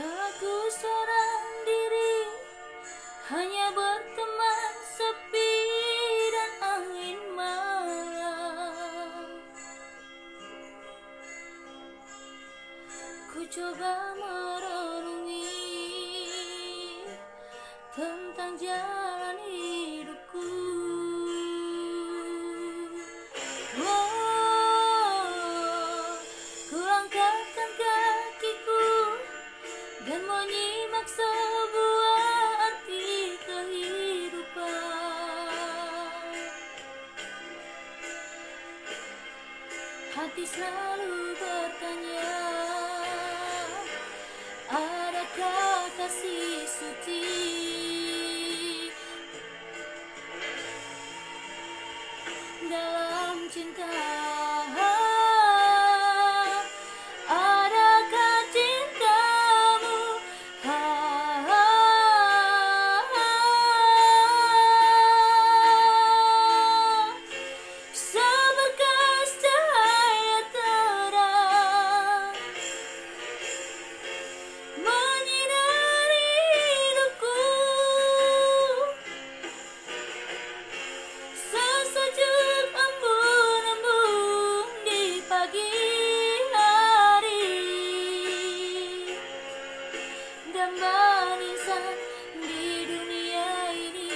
Aku seorang diri, hanya berteman sepi dan angin malam. Ku coba merenungi tentang jalan hidupku. Ku langkahkan kakiku dan menyimak sebuah arti kehidupan. Hati selalu bertanya, adakah kasih suci dalam cinta? Adakah cintamu seberkas cahaya terang menyinari hidupku, sesejuk embun-embun di pagi hari, dambaan insan di dunia ini.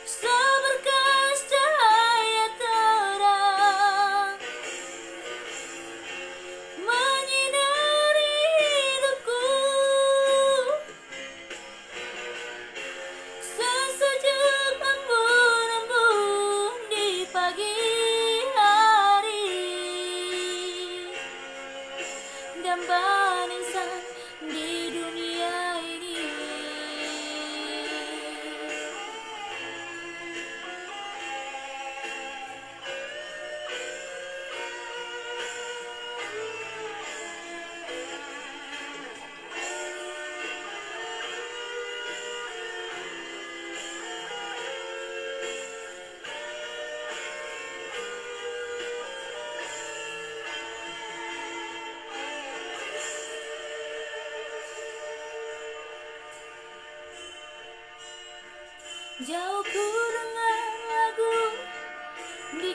Seberkas cahaya terang menyinari hidupku, sesejuk embun-embun di pagi hari, dambaan insan di dunia ini. Jauh ku dengar lagu di